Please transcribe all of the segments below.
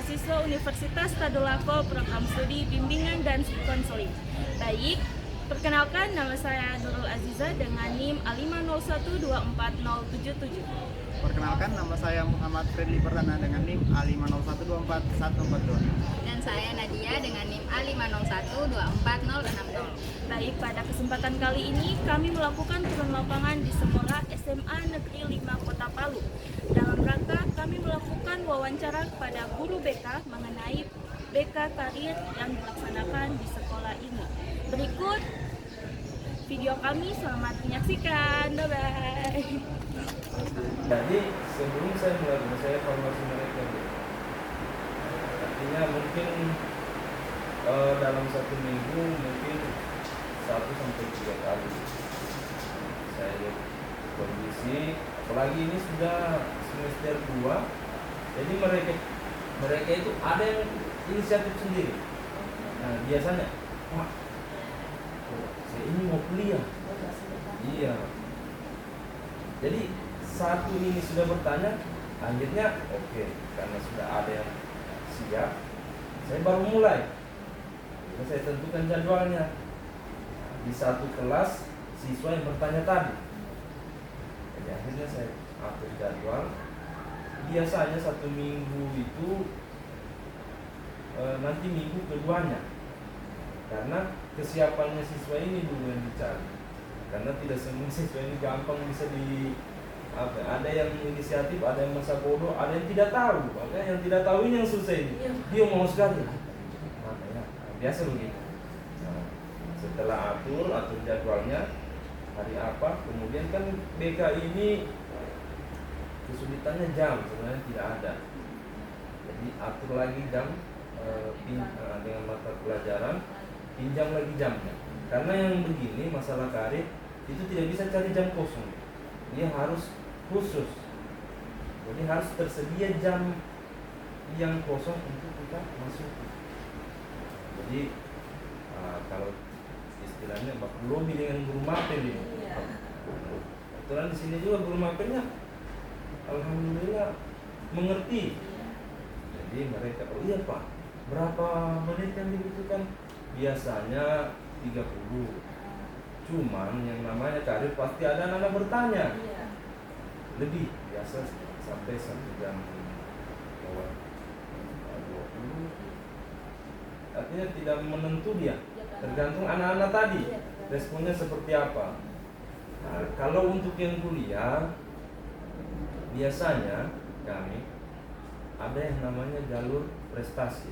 mahasiswa Universitas Tadulako Program Studi Bimbingan dan Konseling. Baik, perkenalkan nama saya Nurul Aziza dengan NIM A50124077. Perkenalkan, nama saya Muhammad Fredly Perdana dengan NIM A50124142. Dan saya Nadia dengan NIM A50124060. Baik, pada kesempatan kali ini kami melakukan turun lapangan di sekolah SMA Negeri 5 Kota Palu. Dalam rangka kami melakukan wawancara kepada guru BK mengenai BK karir yang dilaksanakan di sekolah ini. Berikut video kami, selamat menyaksikan. Bye-bye. Jadi sebelum saya mulai, saya evaluasi mereka. Artinya mungkin dalam satu minggu mungkin 1-3 kali saya lihat kondisi, apalagi ini sudah semester 2, jadi mereka itu ada yang inisiatif sendiri. Nah biasanya, Pak, saya ini mau kuliah. Iya. Jadi satu ini sudah bertanya, akhirnya oke, karena sudah ada yang siap, saya baru mulai. Jadi saya tentukan jadwalnya. Di satu kelas siswa yang bertanya tadi. Jadi akhirnya saya atur jadwal. Biasanya satu minggu itu nanti minggu keduanya, karena kesiapannya siswa ini dulu yang dicari. Karena tidak semua siswa ini gampang bisa ada yang inisiatif, ada yang masa bodoh, ada yang tidak tahu. Makanya yang tidak tahu ini yang susah ini. Dia mau sekali. Makanya biasa begitu. Nah, setelah atur jadwalnya hari apa, kemudian kan BK ini kesulitannya jam sebenarnya tidak ada. Jadi atur lagi jam dengan mata pelajaran, pinjam lagi jamnya. Karena yang begini masalah karir itu tidak bisa cari jam kosong. Dia harus khusus. Jadi harus tersedia jam yang kosong untuk kita masuk. Jadi kalau istilahnya baku lobby dengan guru mapel ini. Kebetulan di sini juga guru mapelnya alhamdulillah mengerti. Jadi mereka, oh iya Pak, berapa menit yang dibutuhkan? Biasanya 30. Cuman yang namanya karir pasti ada anak bertanya. Lebih biasa sampai 1 jam lewat 20. Artinya tidak menentu dia. Tergantung anak-anak tadi responnya seperti apa. Nah, kalau untuk yang kuliah biasanya kami ada yang namanya jalur prestasi.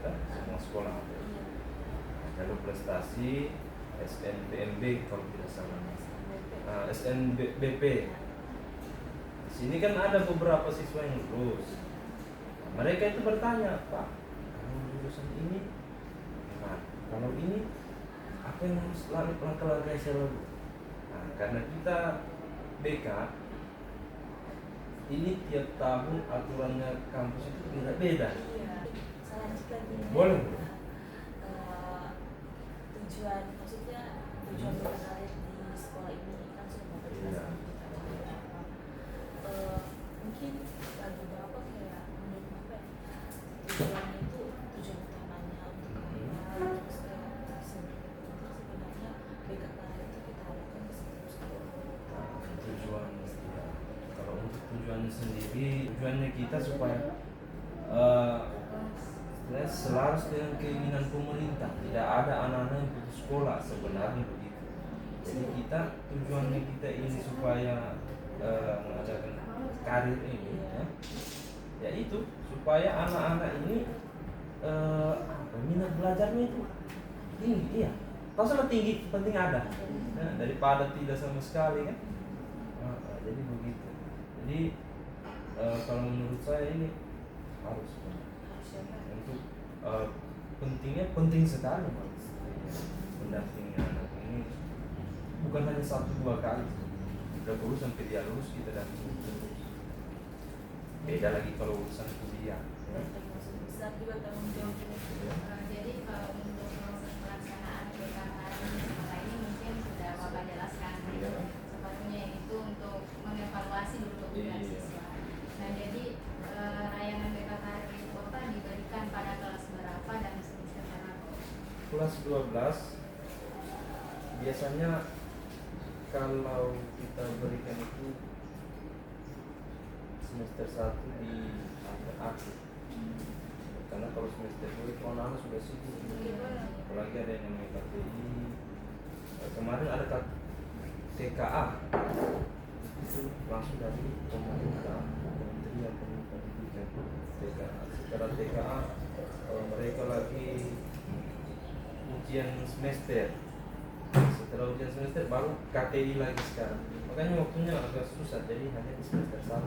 Semua sekolah ada. Jalur prestasi SNBMB kalau tidak salah. SNBP. Di sini kan ada beberapa siswa yang lulus. Mereka itu bertanya, Pak, kalau lulusan ini, nah, kalau ini apa yang harus langkah-langkah yang saya lakukan? Nah, karena kita BK ini tiap tahun aturannya kampus itu beda-beda. Boleh. Tujuan berkarir di sekolah ini kan sudah memperjelas mungkin ada beberapa kayak menurut apa ya, tujuannya itu tujuan utamanya untuk kalian, terus kayak sebenarnya BK karir itu kita harapkan bisa terus Tujuan ya. Kalau untuk tujuannya sendiri, tujuannya kita supaya selaras dengan keinginan pemerintah. Tidak ada anak-anak yang putus sekolah, sebenarnya begitu. Jadi kita tujuannya kita ini supaya mengadakan karir ini ya itu supaya anak-anak ini minat belajarnya itu tinggi. Iya, kalau sama tinggi penting ada daripada tidak sama sekali kan. Jadi begitu. Jadi kalau menurut saya ini harus untuk penting sekali mendampingi anak ini, bukan hanya 1-2 kali, udah lulus sampai dia lulus kita dampingi terus. Beda lagi kalau urusan kuliah. besar juga tanggung jawab. Jadi untuk proses pelaksanaan BKK di sekolah ini mungkin sudah Bapak jelaskan. Sepatutnya itu untuk mengevaluasi dulu kebutuhan siswa. Nah jadi layanan BKK itu kelas 12 biasanya kalau kita berikan itu semester 1 di akhir. Karena kalau semester 2 itu anak-anak sudah sibuk. Apalagi ada yang namanya KTI. Kemarin ada TKA. Itu langsung dari pemerintah, Kementerian Pendidikan. TKA. Setelah TKA mereka lagi ujian semester. Setelah ujian semester baru KTI lagi sekarang. Makanya waktunya agak susah, jadi hanya di semester 1.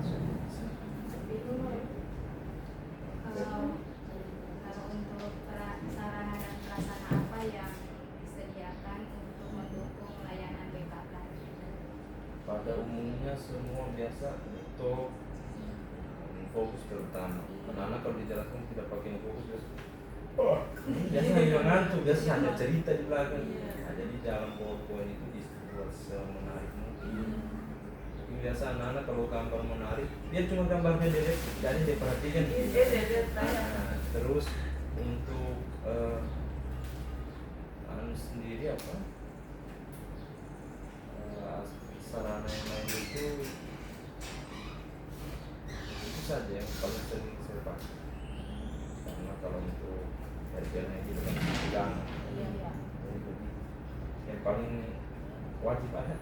Kalau untuk sarana dan prasarana apa yang disediakan untuk mendukung layanan BKK? Pada umumnya semua biasa untuk fokus terutama. Anak-anak kalau dijelaskan tidak pakai fokus biasa hanya ngantuk, biasa hanya cerita di belakang. Nah, jadi dalam PowerPoint itu dibuat semenarik mungkin. Biasa anak-anak kalau gambar menarik, dia cuma gambarnya direct, jadi dia perhatikan. Nah, terus untuk sendiri apa? Sarana yang lain itu saja yang paling sering saya pakai. Karena kalau untuk harganya itu kan sedang, yang paling wajib ada.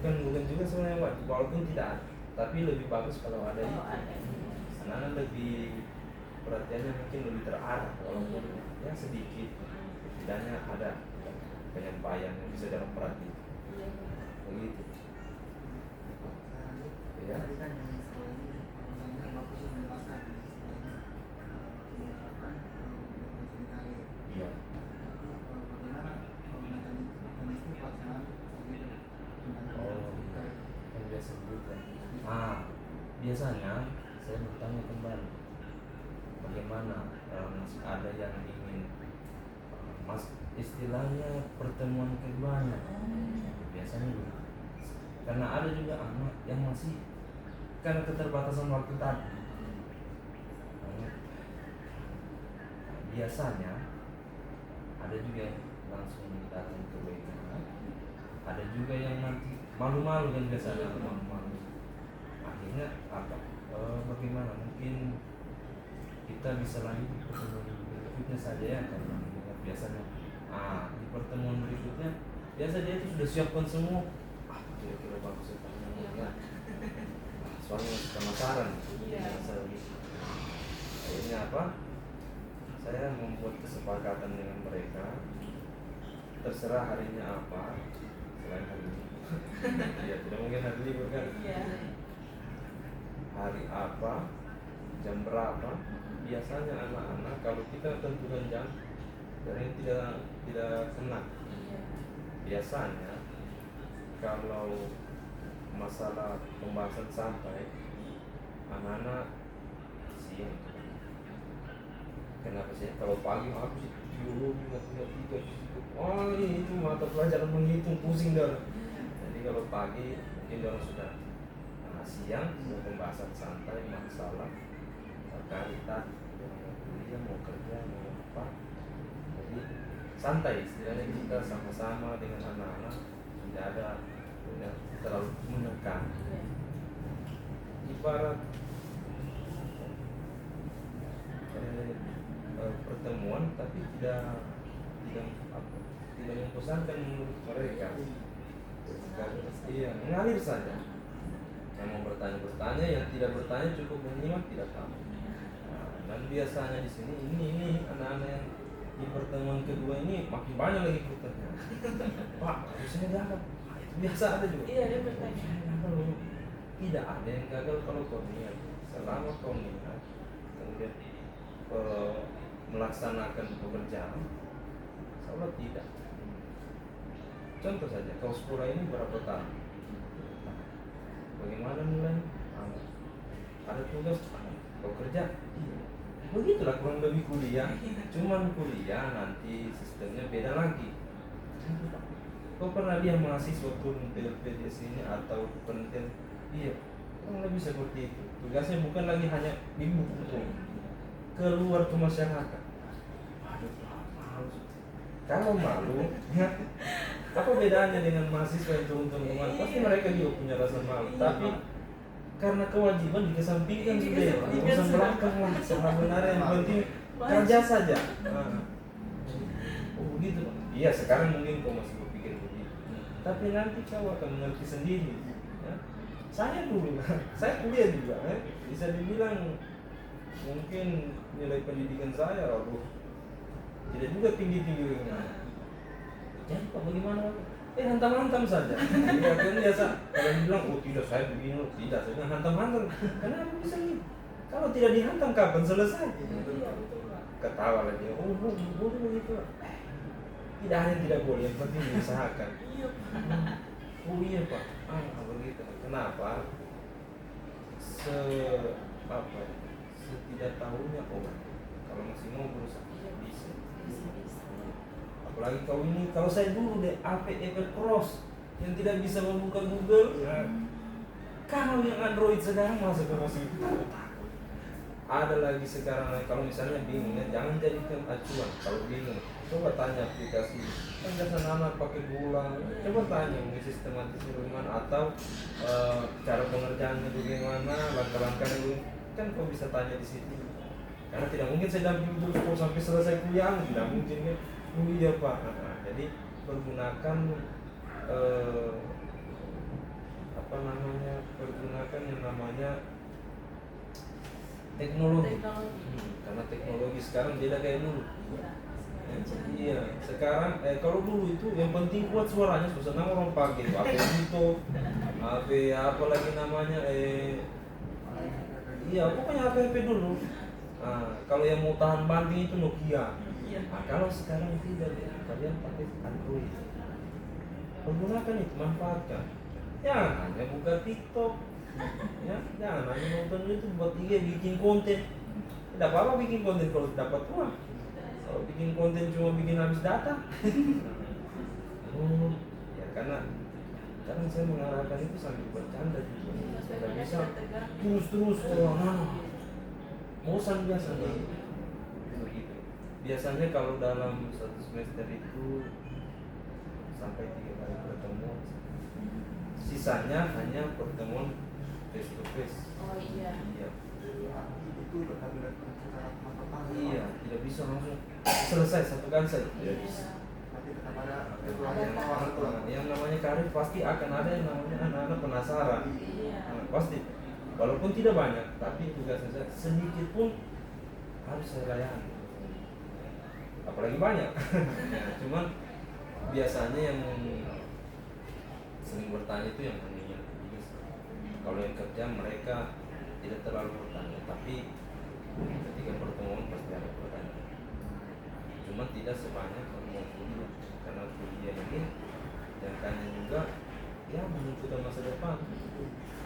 Bukan juga sebenarnya wajib, walaupun tidak ada, tapi lebih bagus kalau ada itu. Anak-anak lebih perhatiannya mungkin lebih terarah, walaupun ya sedikit, setidaknya ada penyampaian yang bisa dalam perhatian. Begitu. Ya. Iya. Yang biasa juga. Biasanya saya bertanya kembali, bagaimana masih ada yang ingin istilahnya pertemuan keduanya. Biasanya begitu. Karena ada juga anak yang masih karena keterbatasan waktu tadi. Biasanya ada juga yang langsung datang ke BK. Ada juga yang nanti malu-malu kan biasanya malu-malu. Akhirnya apa? Bagaimana? Mungkin kita bisa lanjut di pertemuan berikutnya saja ya, karena biasanya di pertemuan berikutnya biasa dia itu sudah siapkan semua. Kira-kira bagus ya. Soalnya penasaran. Akhirnya apa? Saya membuat kesepakatan dengan mereka. Terserah harinya apa, selain hari ini. Ya tidak mungkin hari libur kan. Hari apa, jam berapa? Biasanya anak-anak kalau kita tentukan jam, dari tidak kena. Biasanya kalau masalah pembahasan santai, anak-anak siang. Kenapa sih? Kalau pagi aku sih biologi, matematika, itu mata pelajaran menghitung pusing dah. Jadi kalau pagi mungkin orang sudah siang mau pembahasan santai masalah terkait mau kuliah, mau kerja, mau apa. Jadi santai istilahnya, kita sama-sama dengan anak-anak, tidak ada terlalu menekan. Ibarat pertemuan tapi tidak membosankan menurut mereka. Iya, mengalir saja. Yang mau bertanya, yang tidak bertanya cukup menyimak, tidak tahu. Dan biasanya di sini ini anak-anak yang di pertemuan kedua ini makin banyak lagi pertanyaan. Pak, harusnya dapat. Itu biasa ada juga. Iya, dia bertanya. Tidak ada yang gagal kalau kau niat. Selama kau niat, kemudian melaksanakan pekerjaan, insya tidak. Contoh saja, kau sekolah ini berapa tahun? Bagaimana mulai? Ada tugas? Kau kerja? Iya. Begitulah kurang lebih kuliah. Cuman kuliah nanti sistemnya beda lagi. Kau pernah lihat mahasiswa turun PDS ini atau penelitian? Iya, kurang lebih seperti itu. Tugasnya bukan lagi hanya di buku, keluar ke masyarakat. Kalau malu, ya, apa bedanya dengan mahasiswa yang turun-turun? Pasti mereka juga punya rasa malu. Tapi karena kewajiban dikesampingkan sudah, ya, urusan belakang lah. Sebenarnya yang penting kerja saja. Nah. Oh begitu, Pak. Iya sekarang mungkin kau masih berpikir begitu. Tapi nanti kau akan mengerti sendiri. Ya. Saya dulu, saya kuliah juga. Bisa dibilang mungkin nilai pendidikan saya, aduh, tidak juga tinggi-tinggi. Jadi Pak bagaimana? Hantam-hantam saja. Ya kan biasa. Kalau dibilang, oh tidak saya begini, tidak saya bilang hantam-hantam. Kenapa bisa gitu? Kalau tidak dihantam kapan selesai? Ketawa lagi. Oh boleh begitu. Tidak ada yang tidak boleh, yang penting diusahakan. Oh iya Pak. Begitu. Kenapa? Setidak tahunnya kalau masih mau berusaha bisa. Apalagi kalau saya dulu deh Apple Cross yang tidak bisa membuka Google. Kalau yang Android sekarang masih takut. Ada lagi sekarang kalau misalnya bingung ya jangan jadikan acuan. Kalau bingung coba tanya aplikasi kan biasa anak pakai gula, coba tanya mungkin sistematisnya bagaimana atau cara pengerjaannya bagaimana, langkah-langkahnya kan kau bisa tanya di situ. Karena tidak mungkin saya dampingi terus sampai selesai kuliah, tidak mungkin kan. Iya Pak. Jadi pergunakan pergunakan yang namanya teknologi. Karena teknologi sekarang beda kayak dulu. Iya, sekarang kalau dulu itu yang penting kuat suaranya, susah orang pakai HP itu, HP apa lagi namanya iya pokoknya HP dulu. Kalau yang mau tahan banting itu Nokia. Kalau sekarang tidak ya, kalian pakai Android. Pergunakan itu, manfaatkan. Jangan hanya buka TikTok. Ya, jangan hanya nonton itu buat bikin konten. Tidak apa-apa bikin konten kalau dapat uang. Kalau bikin konten cuma bikin habis data. Ya karena saya mengarahkan itu sambil bercanda juga. Tidak bisa terus bosan biasanya. Begitu. Biasanya kalau dalam satu semester itu sampai 3 kali pertemuan. Sisanya hanya pertemuan face to face. Oh iya. Iya, tidak bisa langsung selesai satu kali saja. Tidak bisa. Yang namanya karir pasti akan ada yang namanya anak-anak penasaran. Pasti. Walaupun tidak banyak, tapi tugasnya saya sedikit pun harus saya layani. Apalagi banyak. Cuman biasanya yang sering bertanya itu yang hanya kalau yang kerja mereka tidak terlalu bertanya, tapi ketika pertemuan pasti ada pertanyaan. Cuma tidak sebanyak kalau kuliah, karena kuliah ini yang tanya juga ya menentukan masa depan.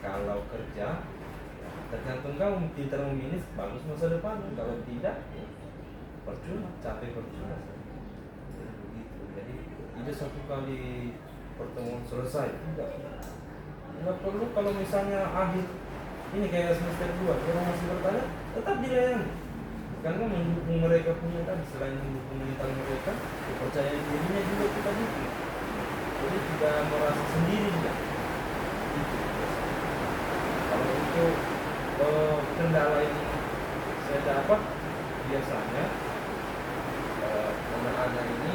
Kalau kerja tergantung kamu pintar memilih, bagus masa depan. Kalau tidak ya percuma, capek percuma. Jadi begitu. Jadi tidak satu kali pertemuan selesai, tidak perlu. Kalau misalnya akhir ini kayak semester 2 orang masih bertanya, tetap dilayani karena mendukung mereka punya tadi. Selain mendukung mental mereka, kepercayaan dirinya juga kita dukung. Jadi tidak merasa sendiri juga. Kalau untuk kendala ini saya dapat biasanya anak-anak ini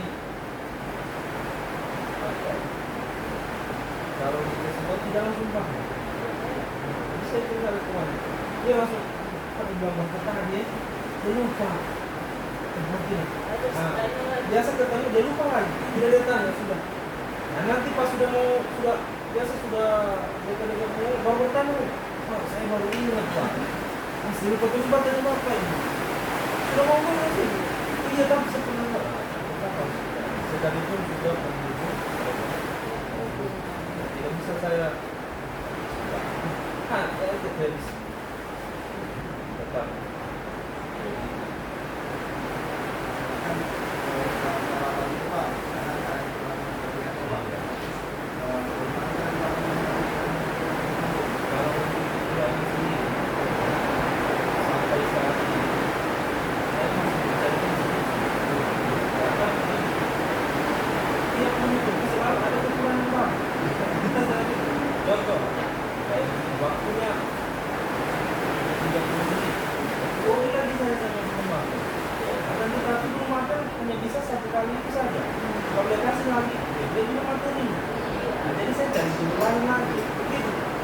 kalau dikasih tahu tidak langsung paham. Saya tinggal kemana? Dia langsung pada gambar kata dia lupa. Biasa ketemu dia lupa lagi. Tidak dia tanya sudah. Nah nanti pas sudah biasa sudah dekat-dekat baru bertanya. Pak, saya baru ingat Pak. Masih lupa terus bertanya apa ini? Sudah mau ngomong sih. Iya tapi sebenarnya. Sekalipun sudah menunggu. Tidak bisa saya tidak bisa tetap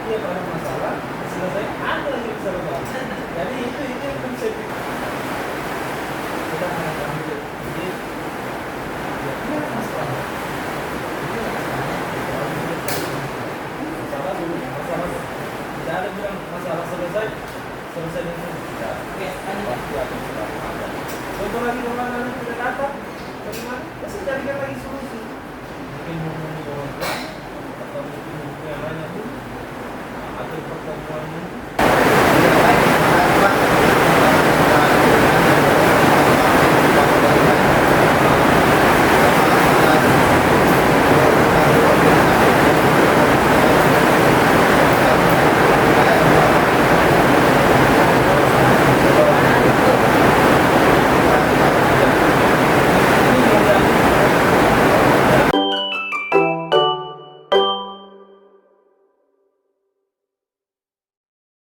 setiap ada masalah selesai ada lagi masalah. Jadi itu yang konsep kita akan ambil. Jadi ya ini masalah. Masalah dulu, masalah dulu. Tidak ada bilang masalah selesai dengan tidak. Pasti akan selalu ada. Contoh lagi orang yang tidak datang, bagaimana? Pasti carikan lagi solusi. Mungkin hubungi orang tua, atau mungkin hubungi anaknya pun, atau pertemuan